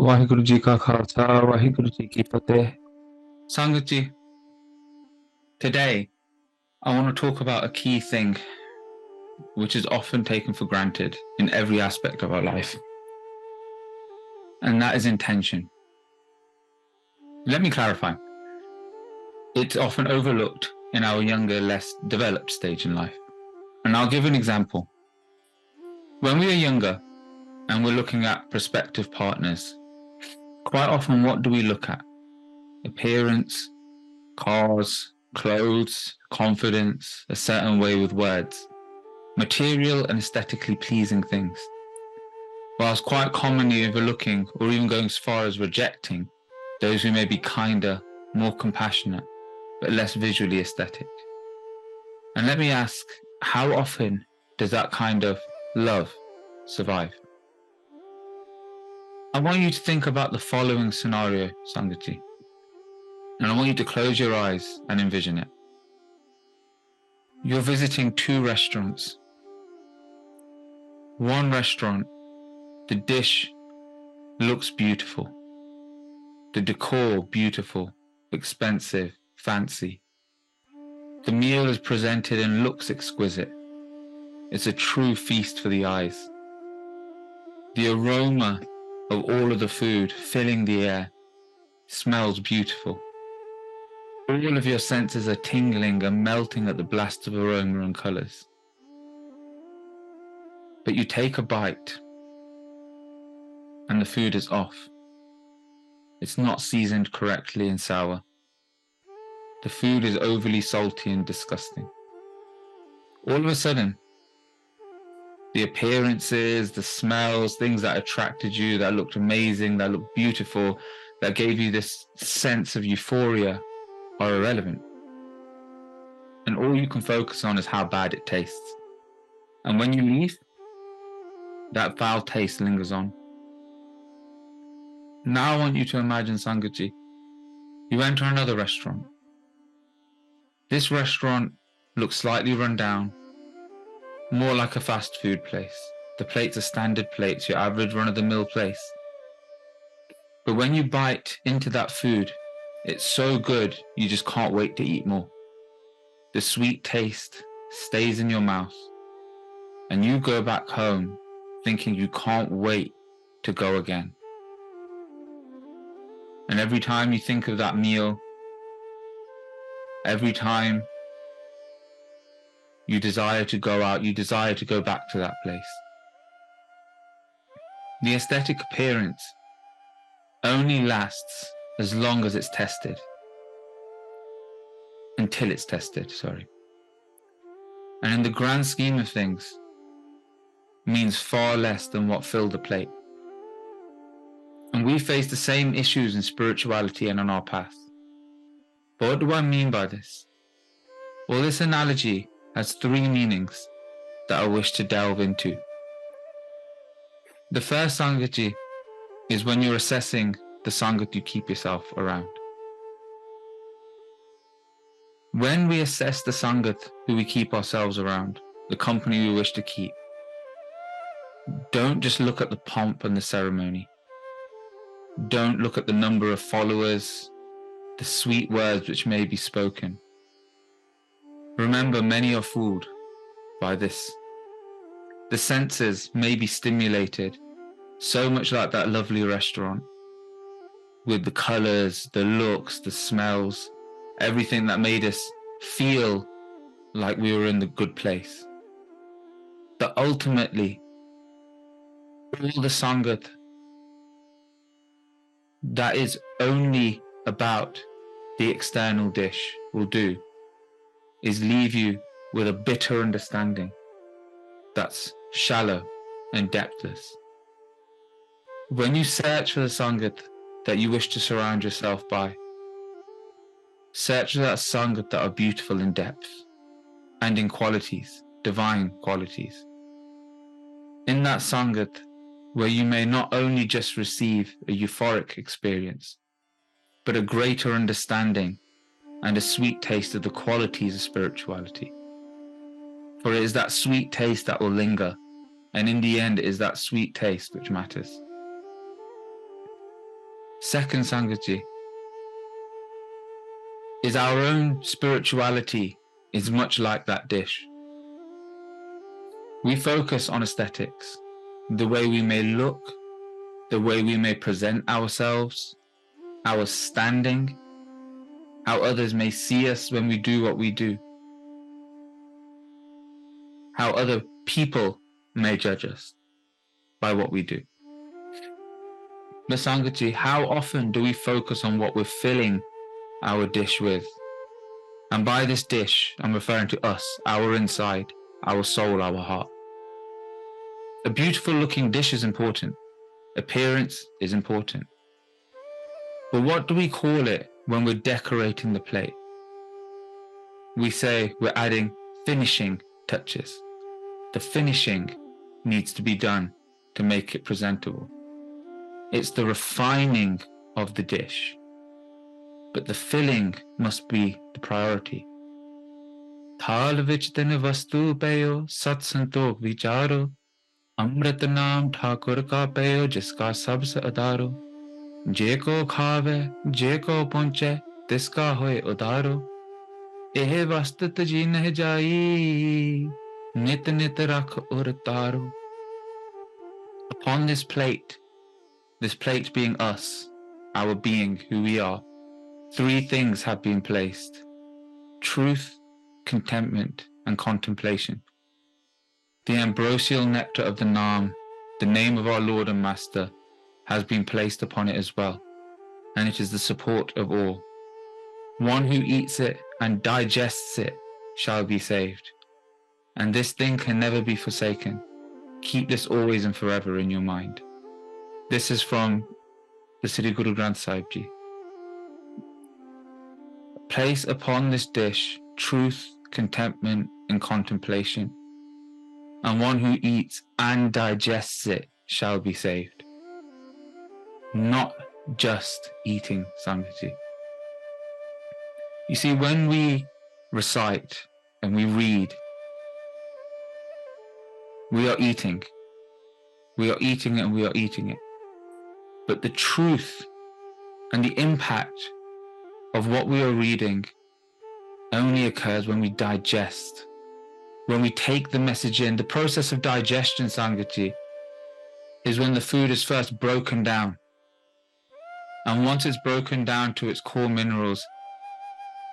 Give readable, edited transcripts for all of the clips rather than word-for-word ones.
ਵਾਹਿਗੁਰੂ ਜੀ ਕਾ ਖਾਲਸਾ ਵਾਹਿਗੁਰੂ ਜੀ ਕੀ ਫਤਿਹ. Sangat ji, today I want to talk about a key thing which is often taken for granted in every aspect of our life, and that is intention. Let me clarify. It's often overlooked in our younger, less developed stage in life, and I'll give an example. When we are younger and we're looking at prospective partners, quite often what do we look at? Appearance, cars, clothes, confidence, a certain way with words, material and aesthetically pleasing things, whilst quite commonly overlooking or even going as far as rejecting those who may be kinder, more compassionate, but less visually aesthetic. And let me ask, how often does that kind of love survive? I want you to think about the following scenario, Sangat ji. And I want you to close your eyes and envision it. You're visiting two restaurants. One restaurant, the dish looks beautiful. The decor beautiful, expensive, fancy. The meal is presented and looks exquisite. It's a true feast for the eyes. The aroma of all of the food filling the air smells beautiful. All of your senses are tingling and melting at the blast of aroma and colours. But you take a bite and the food is off. It's not seasoned correctly and sour. The food is overly salty and disgusting. All of a sudden, the appearances, the smells, things that attracted you, that looked amazing, that looked beautiful, that gave you this sense of euphoria, are irrelevant. And all you can focus on is how bad it tastes. And when you leave, that foul taste lingers on. Now I want you to imagine, Sangat ji, you enter another restaurant. This restaurant looks slightly run down, more like a fast food place. The plates are standard plates, your average run-of-the-mill place. But when you bite into that food, it's so good, you just can't wait to eat more. The sweet taste stays in your mouth, and you go back home thinking you can't wait to go again. And every time you think of that meal, every time you desire to go out, you desire to go back to that place. The aesthetic appearance only lasts as long as it's tested. Until it's tested, sorry. And in the grand scheme of things, means far less than what filled the plate. And we face the same issues in spirituality and on our path. But what do I mean by this? Well, this analogy has three meanings that I wish to delve into. The first, Sangat ji, is when you're assessing the Sangat you keep yourself around. When we assess the Sangat who we keep ourselves around, the company we wish to keep, don't just look at the pomp and the ceremony. Don't look at the number of followers, the sweet words which may be spoken. Remember, many are fooled by this. The senses may be stimulated, so much like that lovely restaurant, with the colours, the looks, the smells, everything that made us feel like we were in the good place. But ultimately, all the Sangat that is only about the external dish will do is leave you with a bitter understanding that's shallow and depthless. When you search for the Sangat that you wish to surround yourself by, search for that Sangat that are beautiful in depth and in qualities, divine qualities. In that Sangat where you may not only just receive a euphoric experience, but a greater understanding and a sweet taste of the qualities of spirituality. For it is that sweet taste that will linger, and in the end it is that sweet taste which matters. Second, Sangatji, is our own spirituality is much like that dish. We focus on aesthetics, the way we may look, the way we may present ourselves, our standing, how others may see us when we do what we do, how other people may judge us by what we do. But Sangatji, how often do we focus on what we're filling our dish with? And by this dish, I'm referring to us, our inside, our soul, our heart. A beautiful looking dish is important. Appearance is important. But what do we call it when we're decorating the plate? We say we're adding finishing touches. The finishing needs to be done to make it presentable. It's the refining of the dish. But the filling must be the priority. Thal vich tin vastu payo sat santokh vicharo Amrit naam Thakur ka payo jiska sabse adaro Je ko khave je ko punche tiska hoye udaro Eh vast taji neh jai nit nit rakh ur taro. Upon this plate being us, our being, who we are, three things have been placed: truth, contentment, and contemplation. The ambrosial nectar of the Naam, the name of our Lord and Master, has been placed upon it as well, and it is the support of all. One who eats it and digests it shall be saved, and this thing can never be forsaken. Keep this always and forever in your mind. This is from the Sri Guru Granth Sahib Ji. Place upon this dish truth, contentment, and contemplation, and one who eats and digests it shall be saved. Not just eating, Sangatji. You see, when we recite and we read, we are eating. We are eating it and we are eating it. But the truth and the impact of what we are reading only occurs when we digest, when we take the message in. The process of digestion, Sangatji, is when the food is first broken down. And once it's broken down to its core minerals,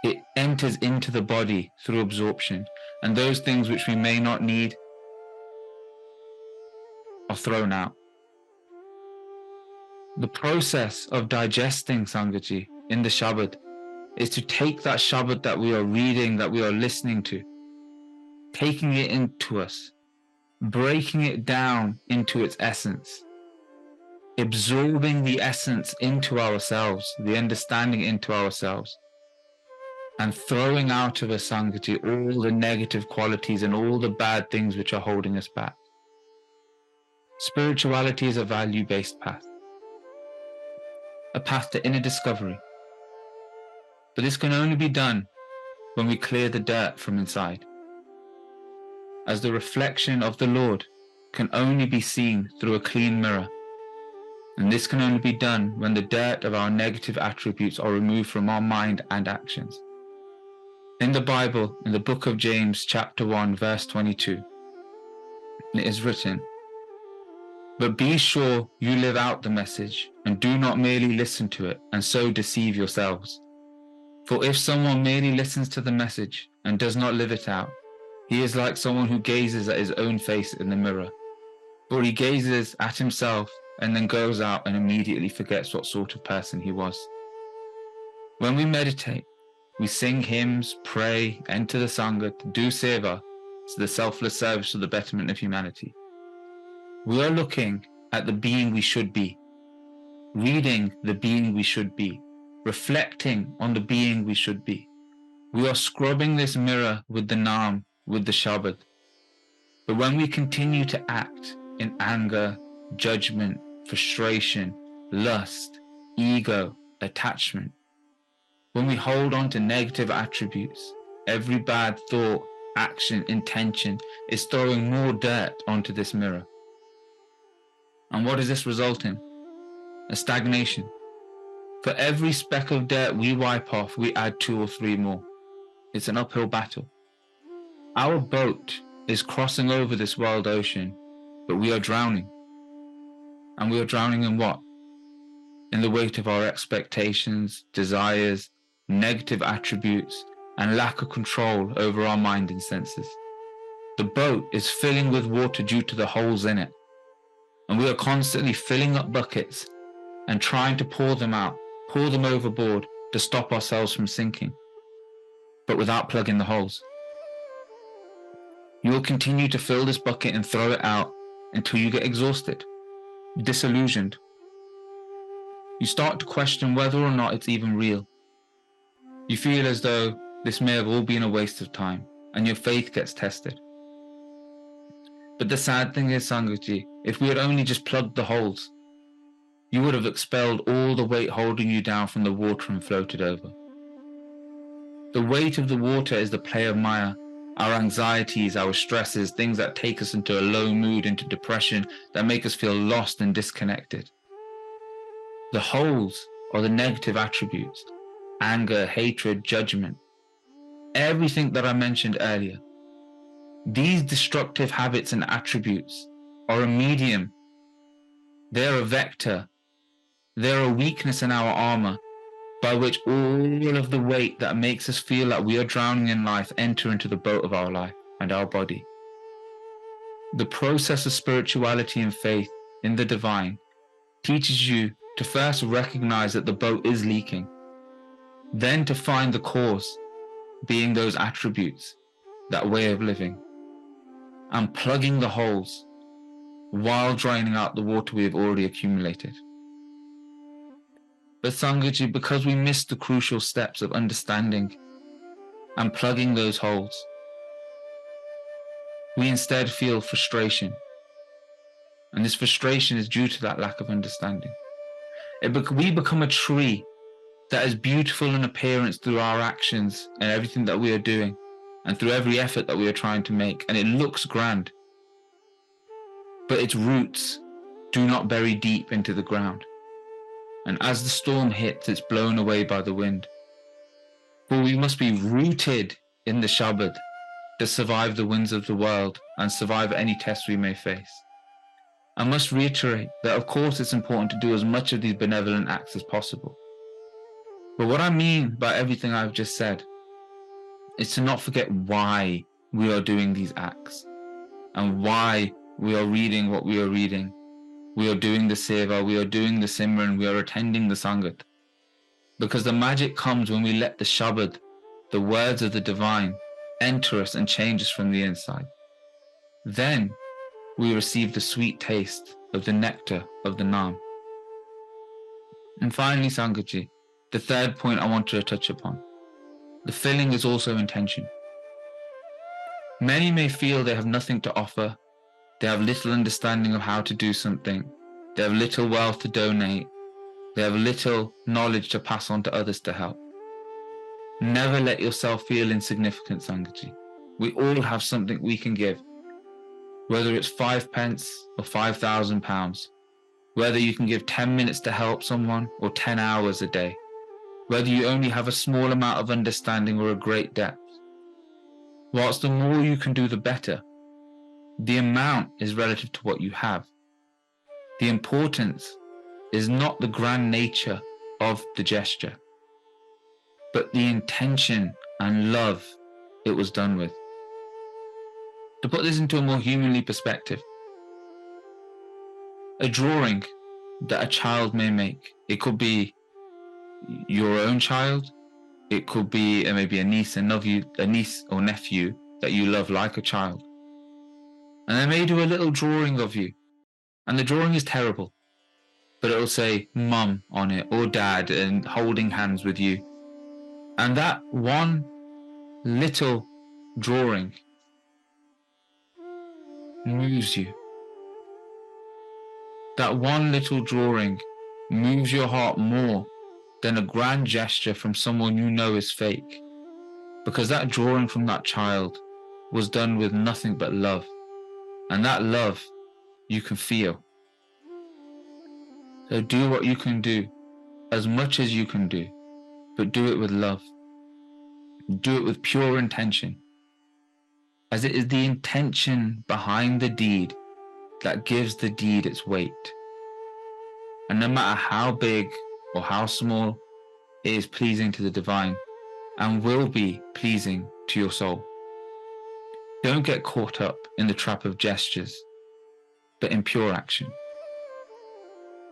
it enters into the body through absorption. And those things which we may not need are thrown out. The process of digesting, Sangatji, in the Shabad is to take that Shabad that we are reading, that we are listening to, taking it into us, breaking it down into its essence, absorbing the essence into ourselves, the understanding into ourselves, and throwing out of us, Sangatji, all the negative qualities and all the bad things which are holding us back. Spirituality is a value-based path, a path to inner discovery. But this can only be done when we clear the dirt from inside, as the reflection of the Lord can only be seen through a clean mirror. And this can only be done when the dirt of our negative attributes are removed from our mind and actions. In the Bible, in the book of James, chapter 1, verse 22, it is written, "But be sure you live out the message and do not merely listen to it and so deceive yourselves. For if someone merely listens to the message and does not live it out, he is like someone who gazes at his own face in the mirror. For he gazes at himself and then goes out and immediately forgets what sort of person he was." When we meditate, we sing hymns, pray, enter the Sangat, do seva, to the selfless service for the betterment of humanity. We are looking at the being we should be, reading the being we should be, reflecting on the being we should be. We are scrubbing this mirror with the Naam, with the Shabad. But when we continue to act in anger, judgment, frustration, lust, ego, attachment, when we hold on to negative attributes, every bad thought, action, intention is throwing more dirt onto this mirror. And what does this result in? A stagnation. For every speck of dirt we wipe off, we add 2 or 3 more. It's an uphill battle. Our boat is crossing over this world ocean, but we are drowning. And we are drowning in what? In the weight of our expectations, desires, negative attributes, and lack of control over our mind and senses. The boat is filling with water due to the holes in it, and we are constantly filling up buckets and trying to pour them overboard to stop ourselves from sinking, but without plugging the holes. You will continue to fill this bucket and throw it out until you get exhausted, disillusioned. You start to question whether or not it's even real. You feel as though this may have all been a waste of time, and your faith gets tested. But the sad thing is, Sangat Ji, if we had only just plugged the holes, you would have expelled all the weight holding you down from the water and floated over. The weight of the water is the play of Maya, our anxieties, our stresses, things that take us into a low mood, into depression, that make us feel lost and disconnected. The holes are the negative attributes: anger, hatred, judgment, everything that I mentioned earlier. These destructive habits and attributes are a medium. They're a vector. They're a weakness in our armor by which all of the weight that makes us feel like we are drowning in life enter into the boat of our life and our body. The process of spirituality and faith in the divine teaches you to first recognize that the boat is leaking, then to find the cause, being those attributes, that way of living, and plugging the holes while draining out the water we have already accumulated. But Sangat Ji, because we missed the crucial steps of understanding and plugging those holes, we instead feel frustration. And this frustration is due to that lack of understanding. We become a tree that is beautiful in appearance through our actions and everything that we are doing, and through every effort that we are trying to make, and it looks grand. But its roots do not bury deep into the ground. And as the storm hits, it's blown away by the wind. For we must be rooted in the Shabad to survive the winds of the world and survive any test we may face. I must reiterate that of course it's important to do as much of these benevolent acts as possible. But what I mean by everything I've just said is to not forget why we are doing these acts and why we are reading what we are reading. We are doing the seva, we are doing the simran, we are attending the Sangat. Because the magic comes when we let the Shabad, the words of the divine, enter us and change us from the inside. Then we receive the sweet taste of the nectar of the Naam. And finally, Sangat Ji, the third point I wanted to touch upon. The filling is also intention. Many may feel they have nothing to offer. They have little understanding of how to do something. They have little wealth to donate. They have little knowledge to pass on to others to help. Never let yourself feel insignificant, Sangat Ji. We all have something we can give. Whether it's 5 pence or £5,000, whether you can give 10 minutes to help someone or 10 hours a day, whether you only have a small amount of understanding or a great depth. Whilst the more you can do, the better. The amount is relative to what you have. The importance is not the grand nature of the gesture, but the intention and love it was done with. To put this into a more humanly perspective, a drawing that a child may make, it could be your own child, it could be maybe a niece or nephew that you love like a child. And they may do a little drawing of you, and the drawing is terrible, but it'll say mum on it or dad and holding hands with you. And that one little drawing moves you. That one little drawing moves your heart more than a grand gesture from someone you know is fake, because that drawing from that child was done with nothing but love, and that love you can feel. So do what you can do as much as you can do, but do it with love. Do it with pure intention, as it is the intention behind the deed that gives the deed its weight. And no matter how big or how small, it is pleasing to the divine and will be pleasing to your soul. Don't get caught up in the trap of gestures, but in pure action.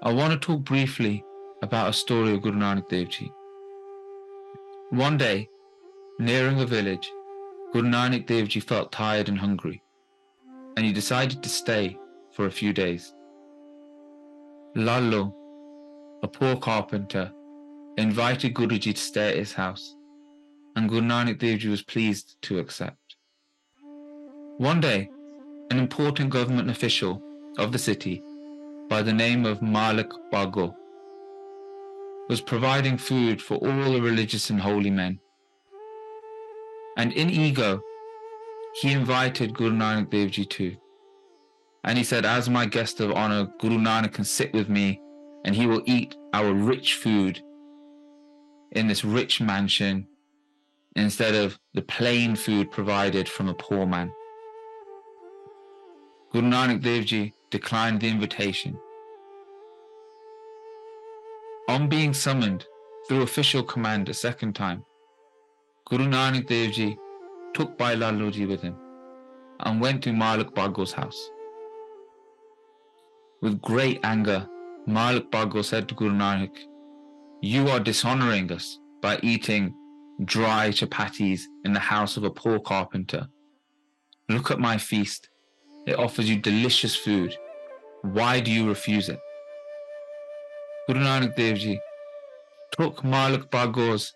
I want to talk briefly about a story of Guru Nanak Dev Ji. One day, nearing a village, Guru Nanak Dev Ji felt tired and hungry, and he decided to stay for a few days. Lallo, a poor carpenter, invited Guruji to stay at his house, and Guru Nanak Dev Ji was pleased to accept. One day, an important government official of the city by the name of Malik Bago was providing food for all the religious and holy men. And in ego, he invited Guru Nanak Dev Ji too. And he said, as my guest of honor, Guru Nanak can sit with me and he will eat our rich food in this rich mansion instead of the plain food provided from a poor man. Guru Nanak Dev Ji declined the invitation. On being summoned through official command a second time, Guru Nanak Dev Ji took Bhai Lallo Ji with him and went to Malik Bago's house. With great anger, Malik Bago said to Guru Nanak, "You are dishonoring us by eating dry chapatis in the house of a poor carpenter. Look at my feast. It offers you delicious food. Why do you refuse it?" Guru Nanak Dev Ji took Malik Bago's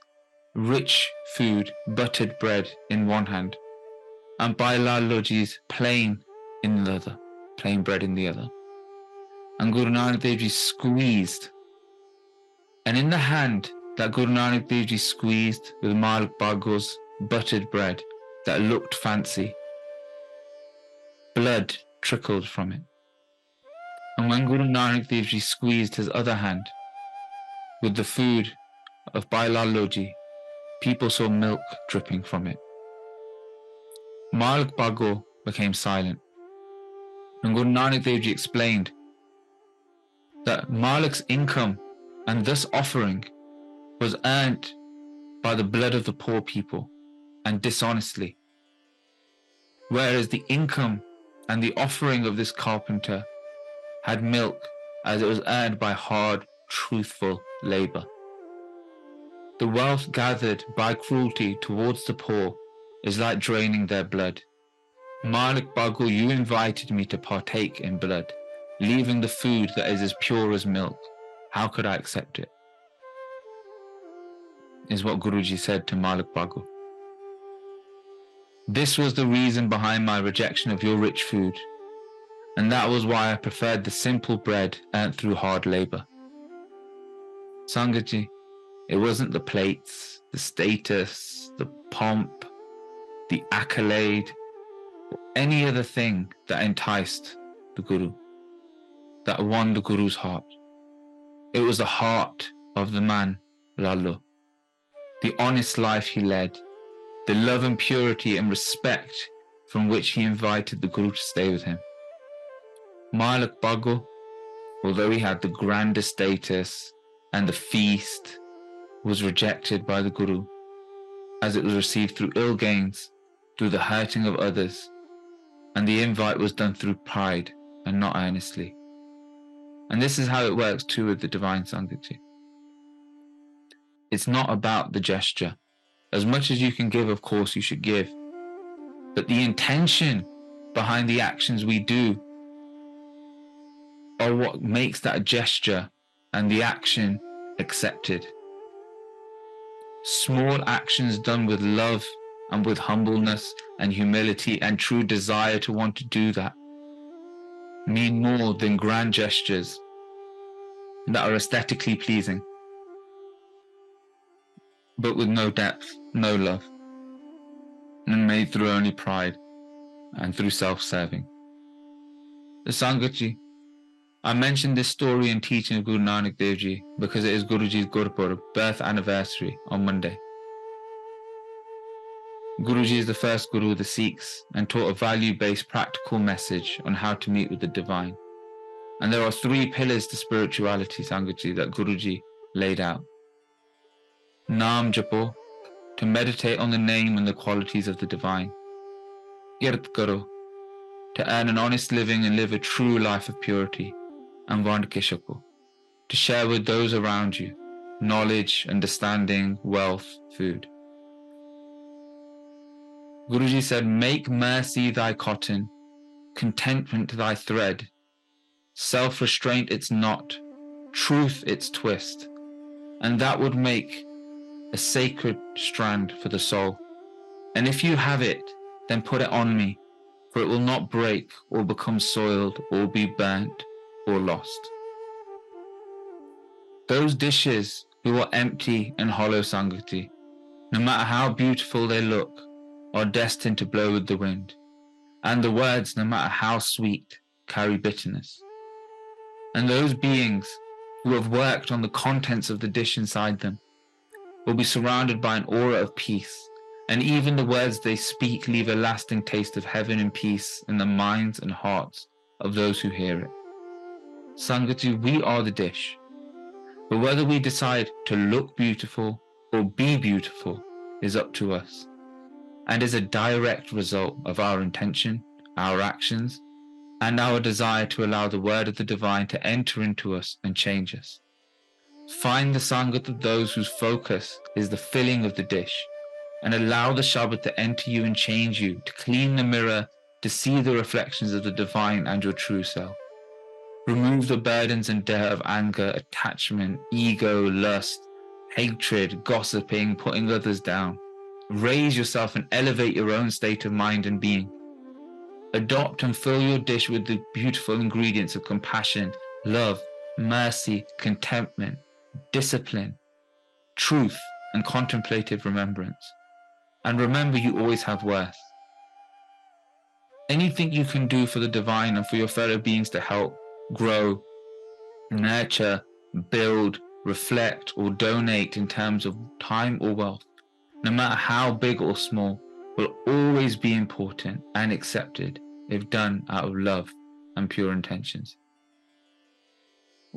rich food, buttered bread in one hand, and Bhai Lallo Ji's plain bread in the other. And Guru Nanak Dev Ji squeezed. And in the hand that Guru Nanak Dev Ji squeezed with Malik Bago's buttered bread that looked fancy, blood trickled from it. And when Guru Nanak Dev Ji squeezed his other hand with the food of Bhai Lallo Ji, people saw milk dripping from it. Malik Bago became silent. And Guru Nanak Dev Ji explained that Malik's income and thus offering was earned by the blood of the poor people and dishonestly, whereas the income and the offering of this carpenter had milk as it was earned by hard, truthful labor. The wealth gathered by cruelty towards the poor is like draining their blood. Malik Bago, you invited me to partake in blood, leaving the food that is as pure as milk. How could I accept it? Is what Guruji said to Malik Bago. This was the reason behind my rejection of your rich food, and that was why I preferred the simple bread earned through hard labor. Sangat Ji, it wasn't the plates, the status, the pomp, the accolade, or any other thing that enticed the Guru, that won the Guru's heart. It was the heart of the man, Lallo, the honest life he led, the love and purity and respect from which he invited the Guru to stay with him. Malik Bago, although he had the grander status and the feast, was rejected by the Guru, as it was received through ill gains, through the hurting of others, and the invite was done through pride and not earnestly. And this is how it works too with the divine Sangat Ji. It's not about the gesture. As much as you can give, of course, you should give. But the intention behind the actions we do are what makes that gesture and the action accepted. Small actions done with love and with humbleness and humility and true desire to want to do that mean more than grand gestures that are aesthetically pleasing, but with no depth, no love, and made through only pride and through self-serving. The Sangat Ji, I mentioned this story and teaching of Guru Nanak Dev Ji because it is Guruji's Gurpurab, birth anniversary, on Monday. Guruji is the first Guru of the Sikhs and taught a value-based practical message on how to meet with the divine. And there are 3 pillars to spirituality, Sangat Ji, that Guruji laid out. Naam Japo, to meditate on the name and the qualities of the divine. Kirt Karo, to earn an honest living and live a true life of purity. And Vand Kishako, to share with those around you knowledge, understanding, wealth, food. Guruji said, make mercy thy cotton, contentment thy thread, self-restraint its knot, truth its twist, and that would make a sacred strand for the soul. And if you have it, then put it on me, for it will not break or become soiled or be burnt or lost. Those dishes who are empty and hollow, Sangati, no matter how beautiful they look, are destined to blow with the wind, and the words, no matter how sweet, carry bitterness. And those beings who have worked on the contents of the dish inside them will be surrounded by an aura of peace, and even the words they speak leave a lasting taste of heaven and peace in the minds and hearts of those who hear it. Sangati, we are the dish, but whether we decide to look beautiful or be beautiful is up to us, and is a direct result of our intention, our actions, and our desire to allow the word of the divine to enter into us and change us. Find the Sangat of those whose focus is the filling of the dish, and allow the Shabad to enter you and change you, to clean the mirror, to see the reflections of the divine and your true self. Remove the burdens and dirt of anger, attachment, ego, lust, hatred, gossiping, putting others down. Raise yourself and elevate your own state of mind and being. Adopt and fill your dish with the beautiful ingredients of compassion, love, mercy, contentment, discipline, truth, and contemplative remembrance. And remember, you always have worth. Anything you can do for the divine and for your fellow beings to help, grow, nurture, build, reflect, or donate in terms of time or wealth, no matter how big or small, will always be important and accepted if done out of love and pure intentions.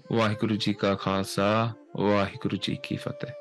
Vaheguru Ji Ka Khalsa, Vaheguru Ji Ki Fateh.